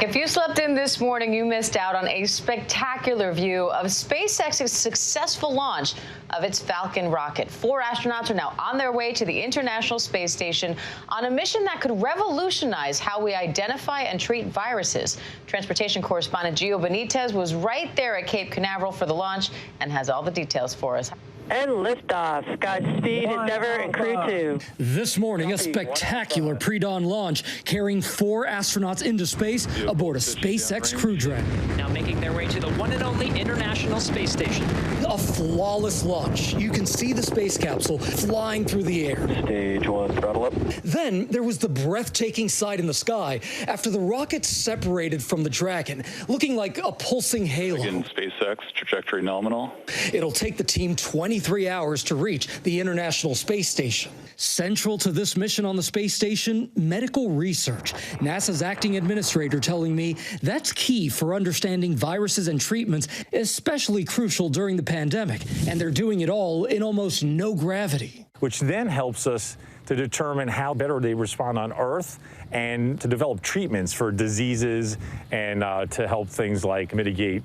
If you slept in this morning, you missed out on a spectacular view of SpaceX's successful launch of its Falcon rocket. 4 astronauts are now on their way to the International Space Station on a mission that could revolutionize how we identify and treat viruses. Transportation correspondent Gio Benitez was right there at Cape Canaveral for the launch and has all the details for us. And liftoff. Godspeed, Endeavour, and Crew 2. This morning, a spectacular pre-dawn launch carrying 4 astronauts into space aboard a SpaceX Crew Dragon. Now making their way to the one and only International Space Station. A flawless launch. You can see the space capsule flying through the air. Stage 1, throttle up. Then there was the breathtaking sight in the sky after the rocket separated from the Dragon, looking like a pulsing halo. Again, SpaceX, trajectory nominal. It'll take the team 23 hours to reach the International Space Station. Central to this mission on the space station, medical research. NASA's acting administrator telling me that's key for understanding viruses and treatments, especially crucial during the pandemic. And they're doing it all in almost no gravity. Which then helps us to determine how better they respond on Earth and to develop treatments for diseases and to help things like mitigate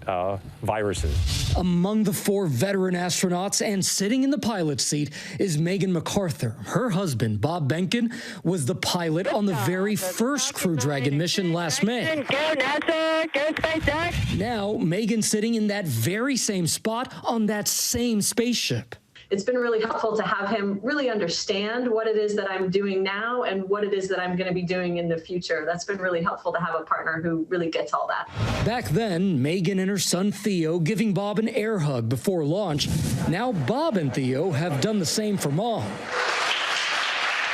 viruses. Among the 4 veteran astronauts and sitting in the pilot's seat is Megan MacArthur. Her husband, Bob Behnken, was the pilot on the very first Crew Dragon mission last May. Go NASA, go SpaceX. Now, Megan's sitting in that very same spot on that same spaceship. It's been really helpful to have him really understand what it is that I'm doing now and what it is that I'm going to be doing in the future. That's been really helpful to have a partner who really gets all that. Back then, Megan and her son Theo giving Bob an air hug before launch. Now Bob and Theo have done the same for Mom.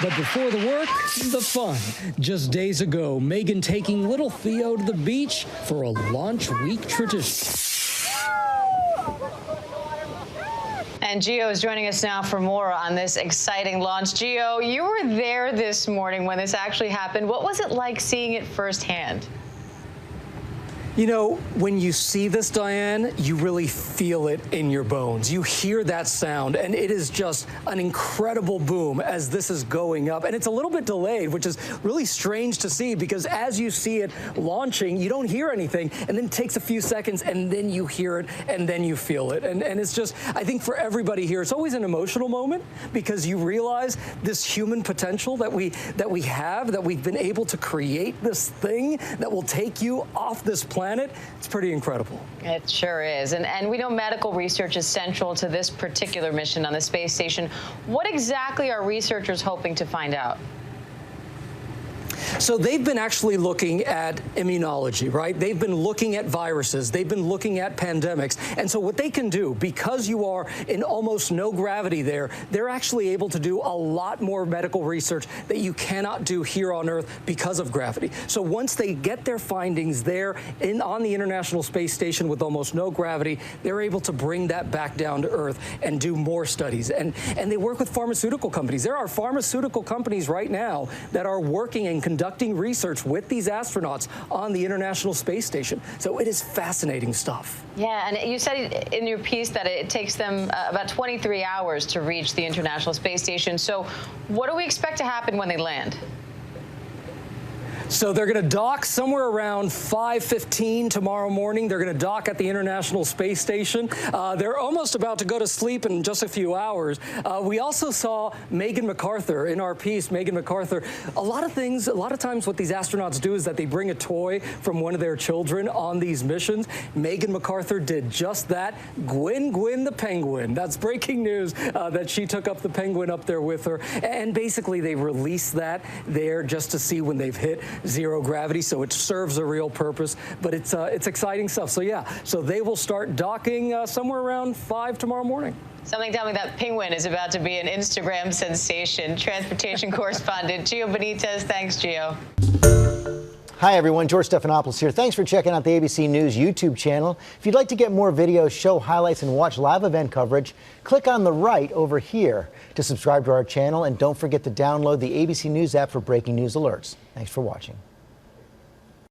But before the work, the fun. Just days ago, Megan taking little Theo to the beach for a launch week tradition. And Gio is joining us now for more on this exciting launch. Gio, you were there this morning when this actually happened. What was it like seeing it firsthand? You know, when you see this, Diane, you really feel it in your bones. You hear that sound, and it is just an incredible boom as this is going up. And it's a little bit delayed, which is really strange to see, because as you see it launching, you don't hear anything, and then it takes a few seconds, and then you hear it, and then you feel it. And it's just, I think for everybody here, it's always an emotional moment, because you realize this human potential that we have, that we've been able to create this thing that will take you off this planet. It's pretty incredible. It sure is. And we know medical research is central to this particular mission on the space station. What exactly are researchers hoping to find out? So they've been actually looking at immunology, right? They've been looking at viruses. They've been looking at pandemics. And so what they can do, because you are in almost no gravity there, they're actually able to do a lot more medical research that you cannot do here on Earth because of gravity. So once they get their findings there on the International Space Station with almost no gravity, they're able to bring that back down to Earth and do more studies. And they work with pharmaceutical companies. There are pharmaceutical companies right now that are working and conducting research with these astronauts on the International Space Station. So it is fascinating stuff. Yeah, and you said in your piece that it takes them about 23 hours to reach the International Space Station. So what do we expect to happen when they land? So they're going to dock somewhere around 5:15 tomorrow morning. They're going to dock at the International Space Station. They're almost about to go to sleep in just a few hours. We also saw Megan MacArthur in our piece. Megan MacArthur, a lot of times what these astronauts do is that they bring a toy from one of their children on these missions. Megan MacArthur did just that. Gwyn the penguin. That's breaking news that she took up the penguin up there with her. And basically they released that there just to see when they've hit zero gravity, so it serves a real purpose, but it's exciting stuff. So yeah, so they will start docking somewhere around 5 tomorrow morning. Something telling me that penguin is about to be an Instagram sensation. Transportation correspondent Gio Benitez. Thanks, Gio. Hi, everyone. George Stephanopoulos here. Thanks for checking out the ABC News YouTube channel. If you'd like to get more videos, show highlights, and watch live event coverage, click on the right over here to subscribe to our channel. And don't forget to download the ABC News app for breaking news alerts. Thanks for watching.